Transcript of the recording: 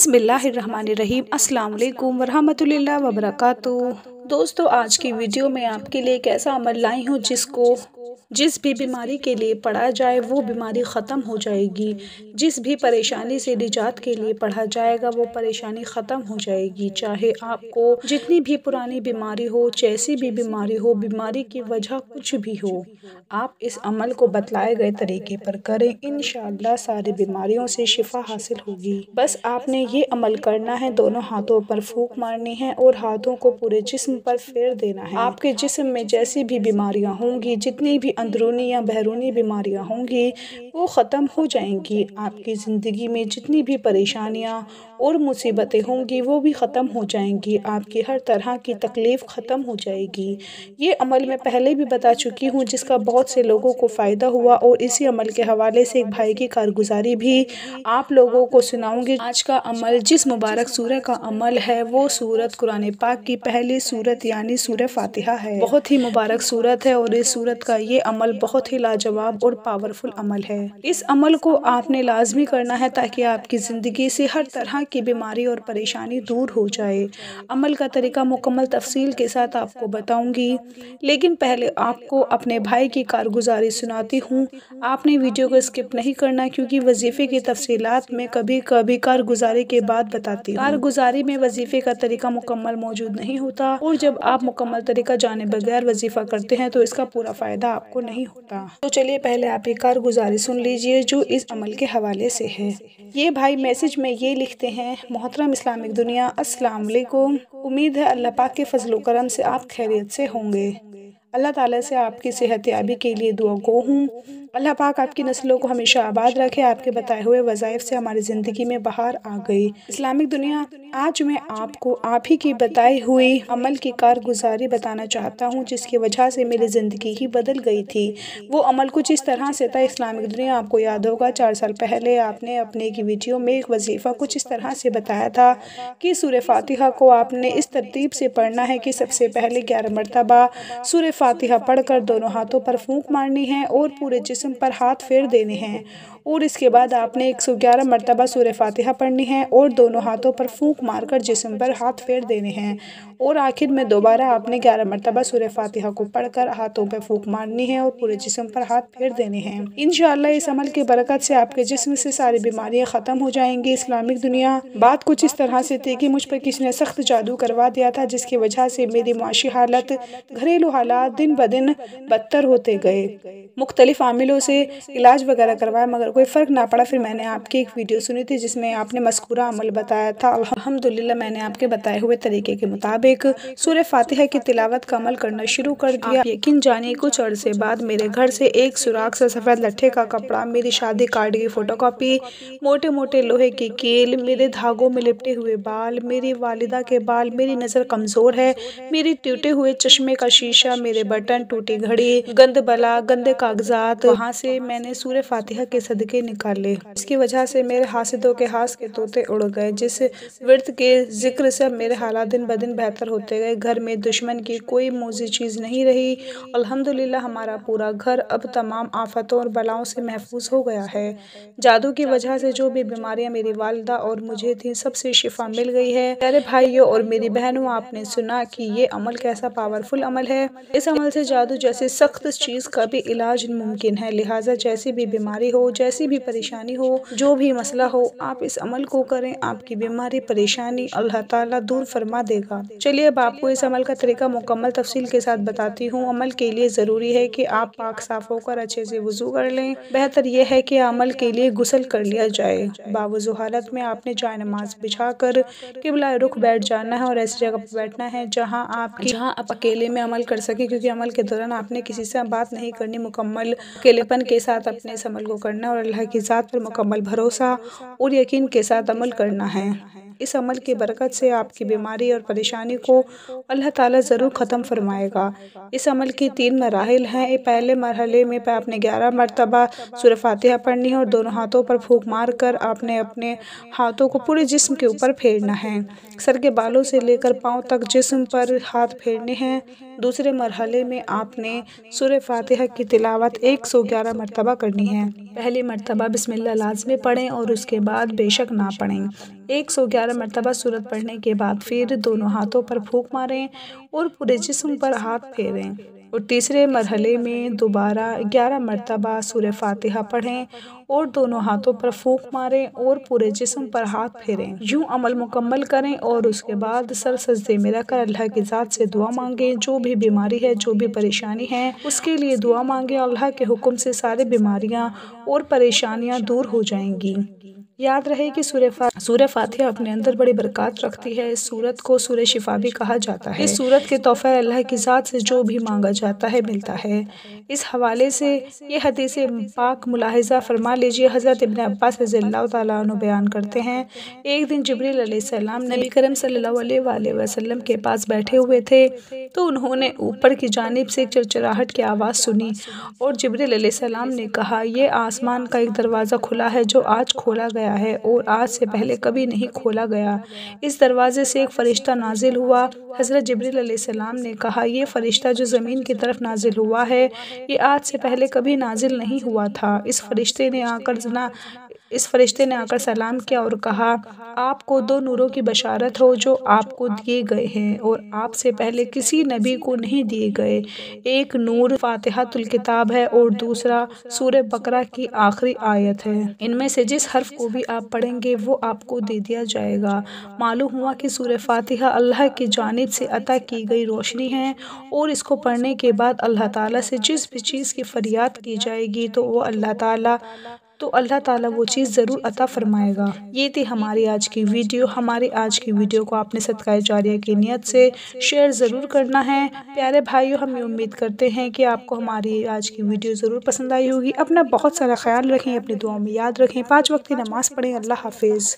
بسم اللہ الرحمن الرحیم۔ السلام علیکم ورحمۃ اللہ وبرکاتہ۔ دوستو، آج کی ویڈیو میں آپ کے لیے ایک ایسا عمل لائی ہوں جس بھی بیماری کے لیے پڑھا جائے وہ بیماری ختم ہو جائے گی۔ جس بھی پریشانی سے نجات کے لیے پڑھا جائے گا وہ پریشانی ختم ہو جائے گی۔ چاہے آپ کو جتنی بھی پرانی بیماری ہو، جیسی بھی بیماری ہو، بیماری کی وجہ کچھ بھی ہو، آپ اس عمل کو بتلائے گئے طریقے پر کریں، انشاءاللہ ساری بیماریوں سے شفا حاصل ہوگی۔ بس آپ نے یہ عمل کرنا ہے، دونوں ہاتھوں پر پھونک مارنی ہے اور ہاتھوں کو پورے جسم پر پھیر دینا ہے۔ آپ کے جسم میں جیسی بھی بیماریاں ہوں گی، جتنی بھی اندرونی یا بیرونی بیماریاں ہوں گی وہ ختم ہو جائیں گی۔ آپ کی زندگی میں جتنی بھی پریشانیاں اور مصیبتیں ہوں گی وہ بھی ختم ہو جائیں گی۔ آپ کی ہر طرح کی تکلیف ختم ہو جائے گی۔ یہ عمل میں پہلے بھی بتا چکی ہوں جس کا بہت سے لوگوں کو فائدہ ہوا، اور اسی عمل کے حوالے سے ایک بھائی کی کارگزاری بھی آپ لوگوں کو سناؤں گی۔ آج کا عمل جس مبارک سورہ کا عمل ہے وہ سورت قرآن پاک کی پہلی سورت یعنی سورہ فاتحہ ہے۔ بہت ہی مبارک سورت ہے اور اس سورت کا یہ عمل بہت ہی لاجواب اور پاورفل عمل ہے۔ اس عمل کو آپ نے لازمی کرنا ہے تاکہ آپ کی زندگی سے ہر طرح کی بیماری اور پریشانی دور ہو جائے۔ عمل کا طریقہ مکمل تفصیل کے ساتھ آپ کو بتاؤں گی، لیکن پہلے آپ کو اپنے بھائی کی کارگزاری سناتی ہوں۔ آپ نے ویڈیو کو اسکپ نہیں کرنا کیونکہ وظیفے کی تفصیلات میں کبھی کبھی کارگزاری کے بعد بتاتی ہوں۔ کارگزاری میں وظیفے کا طریقہ مکمل موجود نہیں ہوتا، اور جب آپ مکمل طریقہ جانے بغیر وظیفہ کرتے ہیں تو اس کا پورا فائدہ آپ کو نہیں ہوتا۔ تو چلیے پہلے آپ ایک کارگزاری سن لیجئے جو اس عمل کے حوالے سے ہے۔ یہ بھائی میسج میں یہ لکھتے ہیں: محترم اسلامک دنیا، السلام علیکم۔ امید ہے اللہ پاک کے فضل و کرم سے آپ خیریت سے ہوں گے۔ اللہ تعالیٰ سے آپ کی صحت یابی کے لیے دعا گو ہوں۔ اللہ پاک آپ کی نسلوں کو ہمیشہ آباد رکھے۔ آپ کے بتائے ہوئے وظائف سے ہماری زندگی میں بہار آ گئی۔ اسلامک دنیا، آج میں آپ کو آپ ہی کی بتائی ہوئی عمل کی کارگزاری بتانا چاہتا ہوں جس کی وجہ سے میری زندگی ہی بدل گئی تھی۔ وہ عمل کچھ اس طرح سے تھا۔ اسلامک دنیا، آپ کو یاد ہوگا 4 سال پہلے آپ نے اپنے ایک ویڈیو میں ایک وظیفہ کچھ اس طرح سے بتایا تھا کہ سورہ فاتحہ کو آپ نے اس ترتیب سے پڑھنا ہے کہ سب سے پہلے 11 مرتبہ سورہ فاتحہ پڑھ کر دونوں ہاتھوں پر پھونک مارنی ہے اور پورے جسم پر ہاتھ پھیر دینے ہیں، اور اس کے بعد آپ نے 111 مرتبہ سورہ فاتحہ پڑھنی ہے اور دونوں ہاتھوں پر پھونک مار کر جسم پر ہاتھ پھیر دینے ہیں، اور آخر میں دوبارہ آپ نے 11 مرتبہ سورہ فاتحہ کو پڑھ کر ہاتھوں پر پھونک مارنی ہے اور پورے جسم پر ہاتھ پھیر دینے ہیں۔ انشاءاللہ اس عمل کی برکت سے آپ کے جسم سے ساری بیماریاں ختم ہو جائیں گی۔ اسلامک دنیا، بات کچھ اس طرح سے تھی کہ مجھ پر کسی نے سخت جادو کروا دیا تھا جس کی وجہ سے میری معاشی حالت، گھریلو حالات دن بدن بدتر ہوتے گئے۔ مختلف عاملوں سے علاج وغیرہ کروایا مگر کوئی فرق نہ پڑا۔ پھر میں نے آپ کی ایک ویڈیو سنی تھی جس میں آپ نے مذکورہ عمل بتایا تھا۔ الحمدللہ میں نے آپ کے بتائے ہوئے طریقے کے مطابق سورہ فاتحہ کی تلاوت کا عمل کرنا شروع کر دیا۔ یقین جانیے کچھ عرصے بعد میرے گھر سے ایک سوراخ سے سفید لٹھے کا کپڑا، میری شادی کارڈ کی فوٹو کاپی، موٹے موٹے لوہے کی کیل، میرے دھاگوں میں لپٹے ہوئے بال، میری والدہ کے بال، میری نظر کمزور ہے، میری ٹوٹے ہوئے چشمے کا شیشہ، میرے بٹن، ٹوٹی گھڑی، گند بلا، گندے کاغذات، وہاں سے میں نے سورہ فاتحہ کے صدقے نکالے۔ اس کی وجہ سے میرے حاسدوں کے ہاس کے طوطے اڑ گئے۔ جس ورد کے ذکر سے میرے حالات دن بدن بہتر ہوتے گئے۔ گھر میں دشمن کی کوئی موذی چیز نہیں رہی۔ الحمدللہ ہمارا پورا گھر اب تمام آفتوں اور بلاؤں سے محفوظ ہو گیا ہے۔ جادو کی وجہ سے جو بھی بیماریاں میری والدہ اور مجھے تھیں سب سے شفا مل گئی ہے۔ میرے بھائیوں اور میری بہنوں، آپ نے سنا کہ یہ عمل کیسا پاورفل عمل ہے۔ اس عمل سے جادو جیسے سخت چیز کا بھی علاج ممکن ہے، لہٰذا جیسی بھی بیماری ہو، جیسی بھی پریشانی ہو، جو بھی مسئلہ ہو، آپ اس عمل کو کریں، آپ کی بیماری پریشانی اللہ تعالیٰ دور فرما دے گا۔ چلیے اب آپ کو اس عمل کا طریقہ مکمل تفصیل کے ساتھ بتاتی ہوں۔ عمل کے لیے ضروری ہے کہ آپ پاک صاف ہو کر اچھے سے وضو کر لیں۔ بہتر یہ ہے کہ عمل کے لیے غسل کر لیا جائے۔ باوضو حالت میں آپ نے جائے نماز بچھا کر قبلہ رخ بیٹھ جانا ہے اور ایسی جگہ پر بیٹھنا ہے جہاں آپ اکیلے میں عمل کر سکیں، کیونکہ عمل کے دوران آپ نے کسی سے بات نہیں کرنی۔ مکمل اکیلے پن کے ساتھ اپنے اس عمل کو کرنا اور اللہ کی ذات پر مکمل بھروسہ اور یقین کے ساتھ عمل کرنا ہے۔ اس عمل کی برکت سے آپ کی بیماری اور پریشانی کو اللہ تعالیٰ ضرور ختم فرمائے گا۔ اس عمل کی 3 مراحل ہیں۔ پہلے مرحلے میں آپ نے 11 مرتبہ سورہ فاتحہ پڑھنی ہے اور دونوں ہاتھوں پر پھونک مار کر آپ نے اپنے ہاتھوں کو پورے جسم کے اوپر پھیرنا ہے۔ سر کے بالوں سے لے کر پاؤں تک جسم پر ہاتھ پھیرنے ہیں۔ دوسرے مرحلے میں آپ نے سورہ فاتحہ کی تلاوت 111 مرتبہ کرنی ہے۔ پہلی مرتبہ بسم اللہ لازمی پڑھیں اور اس کے بعد بے شک نہ پڑھیں۔ 111 مرتبہ سورت پڑھنے کے بعد پھر دونوں ہاتھوں پر پھونک ماریں اور پورے جسم پر ہاتھ پھیریں، اور تیسرے مرحلے میں دوبارہ 11 مرتبہ سورہ فاتحہ پڑھیں اور دونوں ہاتھوں پر پھونک ماریں اور پورے جسم پر ہاتھ پھیریں۔ یوں عمل مکمل کریں اور اس کے بعد سر سجدے میں رکھ کر اللہ کی ذات سے دعا مانگیں۔ جو بھی بیماری ہے، جو بھی پریشانی ہے، اس کے لیے دعا مانگیں۔ اللہ کے حکم سے ساری بیماریاں اور پریشانیاں دور ہو جائیں گی۔ یاد رہے کہ سورہ فاتحہ اپنے اندر بڑی برکات رکھتی ہے۔ اس سورت کو سورہ شفا بھی کہا جاتا ہے۔ اس سورت کے تحفہ اللہ کی ذات سے جو بھی مانگا جاتا ہے ملتا ہے۔ اس حوالے سے یہ حدیث پاک ملاحظہ فرما لیجئے۔ حضرت ابن عباس رضی اللہ تعالیٰ عنہ بیان کرتے ہیں، ایک دن جبریل علیہ السلام نبی کریم صلی اللہ علیہ وآلہ وسلم کے پاس بیٹھے ہوئے تھے تو انہوں نے اوپر کی جانب سے ایک چرچراہٹ کی آواز سنی، اور جبریل علیہ السلام نے کہا، یہ آسمان کا ایک دروازہ کھلا ہے جو آج کھولا گیا ہے اور آج سے پہلے کبھی نہیں کھولا گیا۔ اس دروازے سے ایک فرشتہ نازل ہوا۔ حضرت جبریل علیہ السلام نے کہا، یہ فرشتہ جو زمین کی طرف نازل ہوا ہے یہ آج سے پہلے کبھی نازل نہیں ہوا تھا۔ اس فرشتے نے آ کر سلام کیا اور کہا، آپ کو 2 نوروں کی بشارت ہو جو آپ کو دیے گئے ہیں اور آپ سے پہلے کسی نبی کو نہیں دیے گئے۔ ایک نور فاتحۃ الکتاب ہے اور دوسرا سورہ بقرہ کی آخری آیت ہے۔ ان میں سے جس حرف کو بھی آپ پڑھیں گے وہ آپ کو دے دیا جائے گا۔ معلوم ہوا کہ سورہ فاتحہ اللہ کی جانب سے عطا کی گئی روشنی ہے، اور اس کو پڑھنے کے بعد اللہ تعالیٰ سے جس بھی چیز کی فریاد کی جائے گی تو اللہ تعالیٰ وہ چیز ضرور عطا فرمائے گا۔ یہ تھی ہماری آج کی ویڈیو۔ ہماری آج کی ویڈیو کو آپ نے صدقہ جاریہ کی نیت سے شیئر ضرور کرنا ہے۔ پیارے بھائیو، ہم یہ امید کرتے ہیں کہ آپ کو ہماری آج کی ویڈیو ضرور پسند آئی ہوگی۔ اپنا بہت سارا خیال رکھیں، اپنی دعاؤں میں یاد رکھیں، 5 وقت کی نماز پڑھیں۔ اللہ حافظ۔